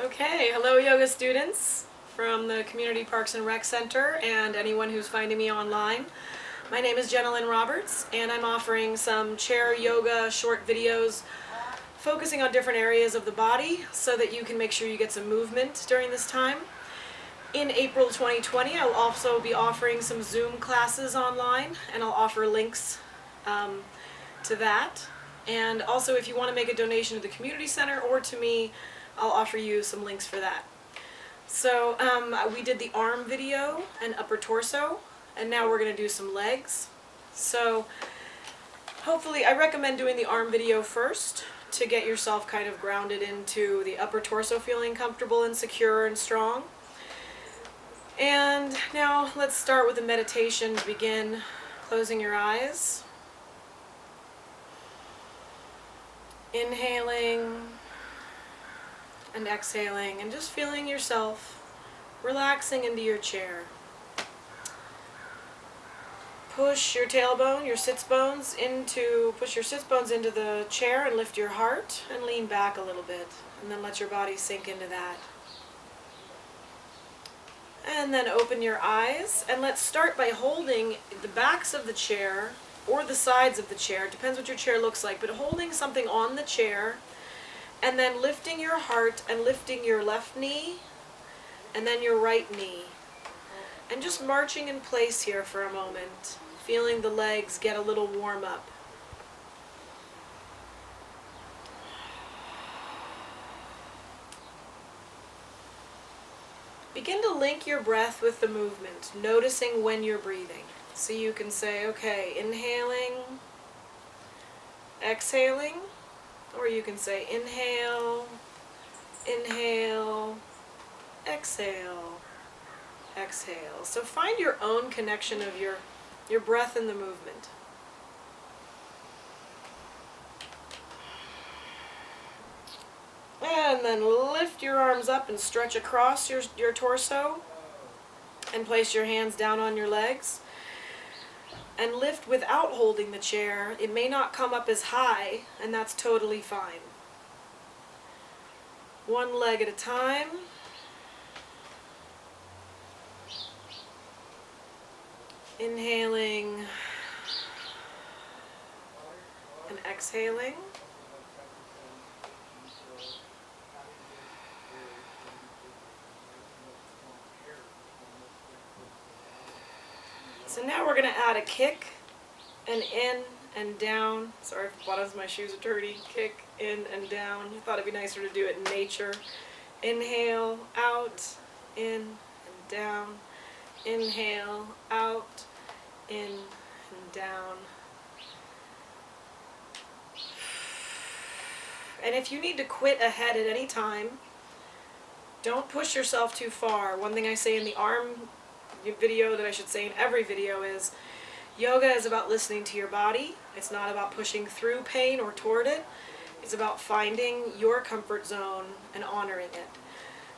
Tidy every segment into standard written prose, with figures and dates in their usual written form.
Okay, hello yoga students from the Community Parks and Rec Center and anyone who's finding me online. My name is Jenna Lynn Roberts and I'm offering some chair yoga short videos focusing on different areas of the body so that you can make sure you get some movement during this time. In April 2020, I'll also be offering some Zoom classes online and I'll offer links to that. And also, if you want to make a donation to the community center or to me, I'll offer you some links for that. So we did the arm video and upper torso, and now we're going to do some legs. So hopefully, I recommend doing the arm video first to get yourself kind of grounded into the upper torso, feeling comfortable and secure and strong. And now let's start with the meditation to begin. Closing your eyes. Inhaling and exhaling and just feeling yourself relaxing into your chair. Push your tailbone, your sits bones into the chair and lift your heart and lean back a little bit, and then let your body sink into that. And then open your eyes, and let's start by holding the backs of the chair or the sides of the chair, depends what your chair looks like, but holding something on the chair and then lifting your heart and lifting your left knee and then your right knee. And just marching in place here for a moment, feeling the legs get a little warm up. Begin to link your breath with the movement, noticing when you're breathing. So you can say, okay, inhaling, exhaling, or you can say inhale, inhale, exhale, exhale. So find your own connection of your breath and the movement. And then lift your arms up and stretch across your torso and place your hands down on your legs. And lift without holding the chair. It may not come up as high, and that's totally fine. One leg at a time. Inhaling and exhaling. So now we're going to add a kick, and in and down. Sorry if the bottoms of my shoes are dirty. Kick, in and down. I thought it'd be nicer to do it in nature. Inhale, out, in and down. Inhale, out, in and down. And if you need to quit ahead at any time, don't push yourself too far. One thing I say in the arm video that I should say in every video is yoga is about listening to your body. It's not about pushing through pain or toward it. It's about finding your comfort zone and honoring it.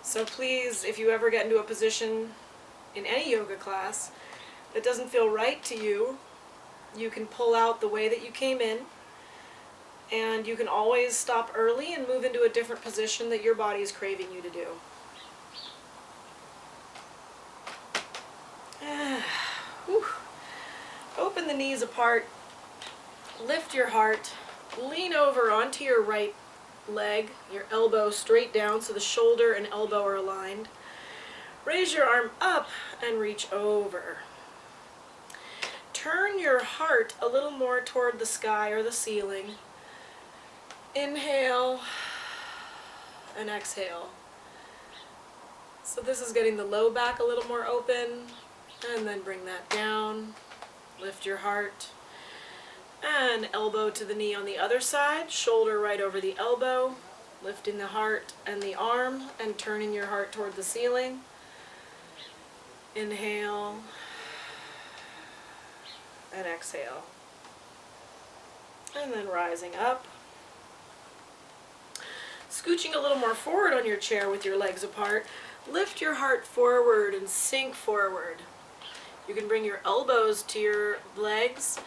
So please, if you ever get into a position in any yoga class that doesn't feel right to you, you can pull out the way that you came in, and you can always stop early and move into a different position that your body is craving you to do. Open the knees apart, lift your heart, lean over onto your right leg, your elbow straight down so the shoulder and elbow are aligned. Raise your arm up and reach over. Turn your heart a little more toward the sky or the ceiling. Inhale and exhale. So this is getting the low back a little more open, and then bring that down. Lift your heart, and elbow to the knee on the other side, shoulder right over the elbow, lifting the heart and the arm, and turning your heart toward the ceiling. Inhale, and exhale. And then rising up. Scooching a little more forward on your chair with your legs apart, lift your heart forward and sink forward. You can bring your elbows to your legs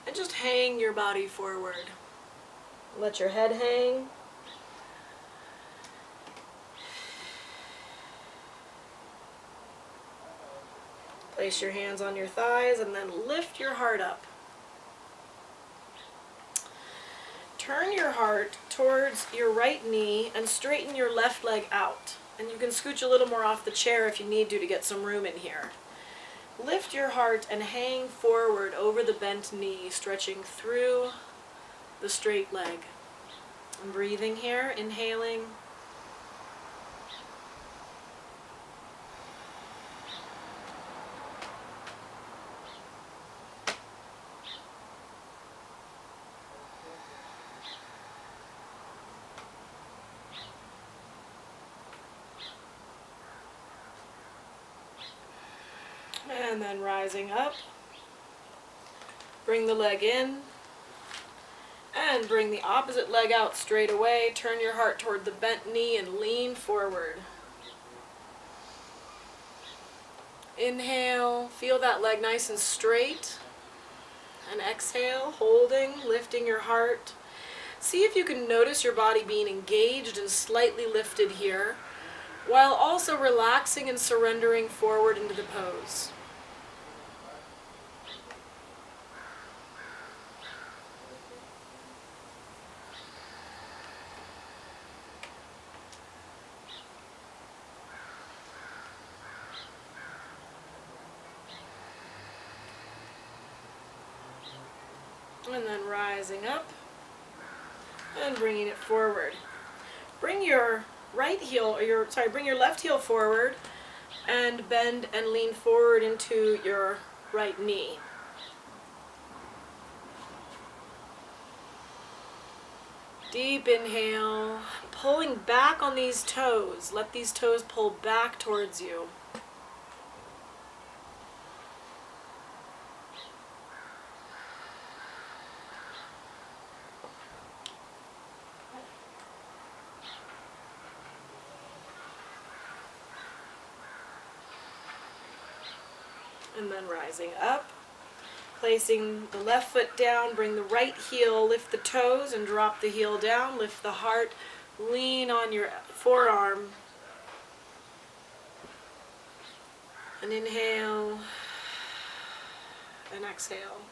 and just hang your body forward. Let your head hang. Place your hands on your thighs and then lift your heart up. Turn your heart towards your right knee and straighten your left leg out. And you can scooch a little more off the chair if you need to get some room in here. Lift your heart and hang forward over the bent knee, stretching through the straight leg. I'm breathing here, inhaling. And then rising up. Bring the leg in. And bring the opposite leg out straight away. Turn your heart toward the bent knee and lean forward. Inhale, feel that leg nice and straight. And exhale, holding, lifting your heart. See if you can notice your body being engaged and slightly lifted here, while also relaxing and surrendering forward into the pose. And then rising up and bringing it forward. Bring your bring your left heel forward and bend and lean forward into your right knee. Deep inhale, pulling back on these toes. Let these toes pull back towards you. And then rising up, placing the left foot down, bring the right heel, lift the toes and drop the heel down, lift the heart, lean on your forearm. And inhale and exhale.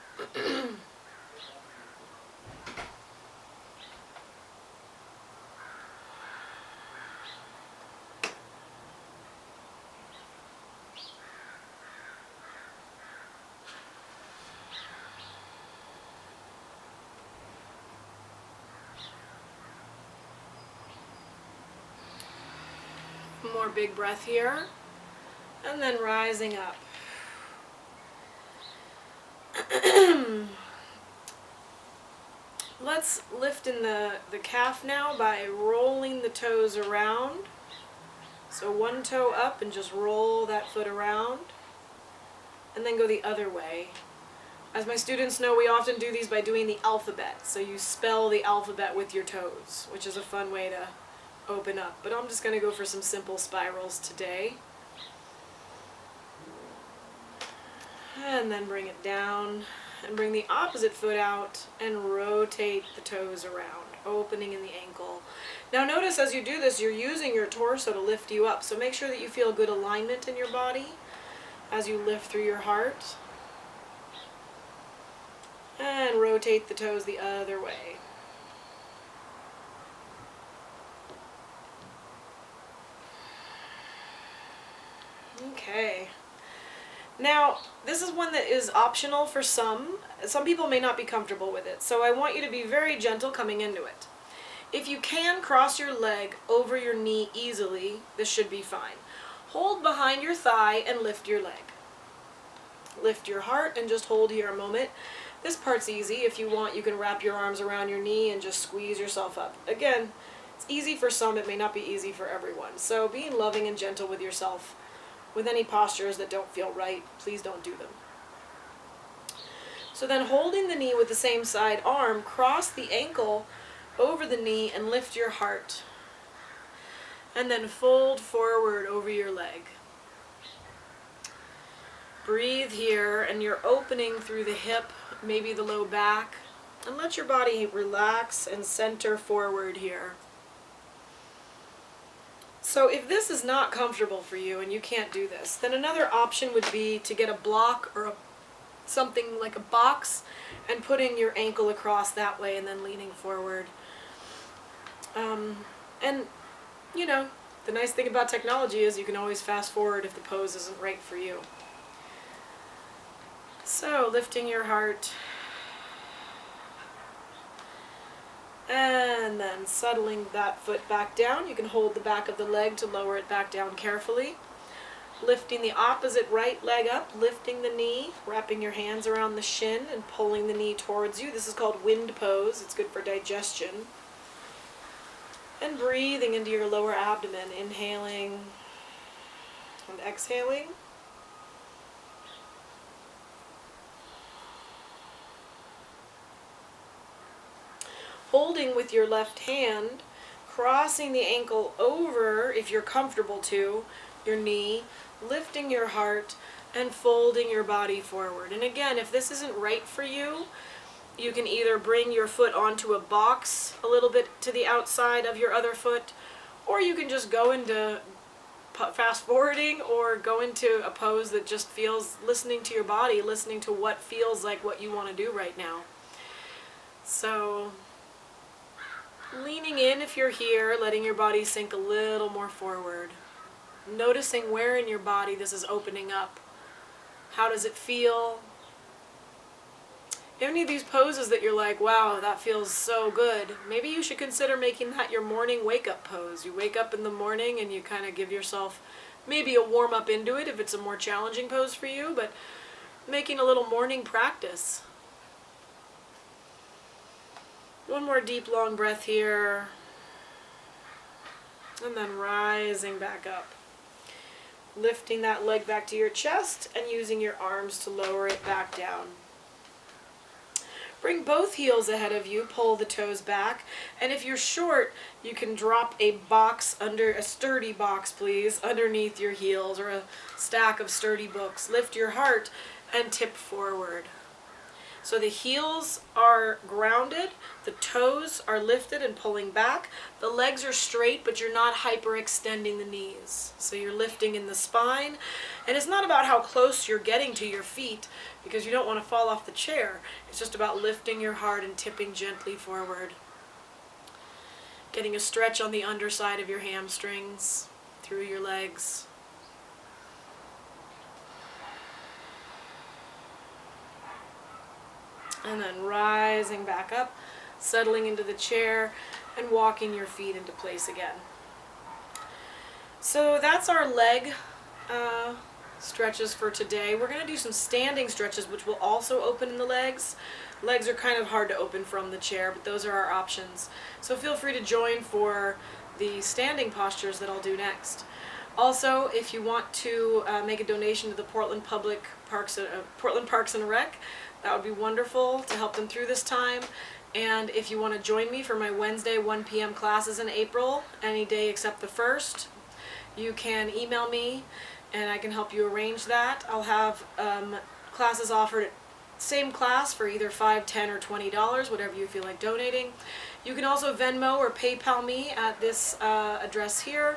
More big breath here, and then rising up. Let's lift in the calf now by rolling the toes around. So one toe up and just roll that foot around, and then go the other way. As my students know, we often do these by doing the alphabet. So you spell the alphabet with your toes, which is a fun way to open up. But I'm just going to go for some simple spirals today. And then bring it down and bring the opposite foot out and rotate the toes around, opening in the ankle. Now notice as you do this, you're using your torso to lift you up. So make sure that you feel good alignment in your body as you lift through your heart. And rotate the toes the other way. Okay. Now, this is one that is optional for some. Some people may not be comfortable with it, so I want you to be very gentle coming into it. If you can cross your leg over your knee easily, this should be fine. Hold behind your thigh and lift your leg. Lift your heart and just hold here a moment. This part's easy. If you want, you can wrap your arms around your knee and just squeeze yourself up. Again, it's easy for some, it may not be easy for everyone. So being loving and gentle with yourself. With any postures that don't feel right, please don't do them. So then holding the knee with the same side arm, cross the ankle over the knee and lift your heart. And then fold forward over your leg. Breathe here, and you're opening through the hip, maybe the low back, and let your body relax and center forward here. So if this is not comfortable for you and you can't do this, then another option would be to get a block or something like a box and putting your ankle across that way and then leaning forward. And, you know, the nice thing about technology is you can always fast forward if the pose isn't right for you. So, lifting your heart. And then settling that foot back down. You can hold the back of the leg to lower it back down carefully. Lifting the opposite right leg up, lifting the knee, wrapping your hands around the shin and pulling the knee towards you. This is called wind pose. It's good for digestion. And breathing into your lower abdomen, inhaling and exhaling. Holding with your left hand, crossing the ankle over, if you're comfortable to, your knee, lifting your heart, and folding your body forward. And again, if this isn't right for you, you can either bring your foot onto a box a little bit to the outside of your other foot, or you can just go into fast forwarding or go into a pose that just feels, listening to your body, listening to what feels like what you want to do right now. So, leaning in if you're here, letting your body sink a little more forward. Noticing where in your body this is opening up. How does it feel? Any of these poses that you're like, wow, that feels so good, maybe you should consider making that your morning wake-up pose. You wake up in the morning and you kind of give yourself maybe a warm-up into it if it's a more challenging pose for you, but making a little morning practice. One more deep, long breath here. And then rising back up. Lifting that leg back to your chest and using your arms to lower it back down. Bring both heels ahead of you, pull the toes back, and if you're short, you can drop a box a sturdy box, please, underneath your heels, or a stack of sturdy books. Lift your heart and tip forward. So the heels are grounded, the toes are lifted and pulling back, the legs are straight, but you're not hyperextending the knees. So you're lifting in the spine, and it's not about how close you're getting to your feet, because you don't want to fall off the chair. It's just about lifting your heart and tipping gently forward. Getting a stretch on the underside of your hamstrings, through your legs. And then rising back up, settling into the chair, and walking your feet into place again. So that's our leg stretches for today. We're going to do some standing stretches, which will also open in the legs. Legs are kind of hard to open from the chair, but those are our options. So feel free to join for the standing postures that I'll do next. Also, if you want to make a donation to the Portland Parks and Rec, that would be wonderful to help them through this time. And if you want to join me for my Wednesday 1 p.m. classes in April, any day except the 1st, you can email me and I can help you arrange that. I'll have classes offered, same class for either $5, $10, or $20, whatever you feel like donating. You can also Venmo or PayPal me at this address here.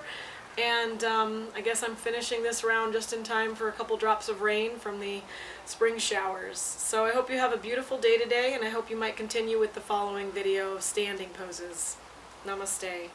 And I guess I'm finishing this round just in time for a couple drops of rain from the spring showers. So I hope you have a beautiful day today, and I hope you might continue with the following video of standing poses. Namaste.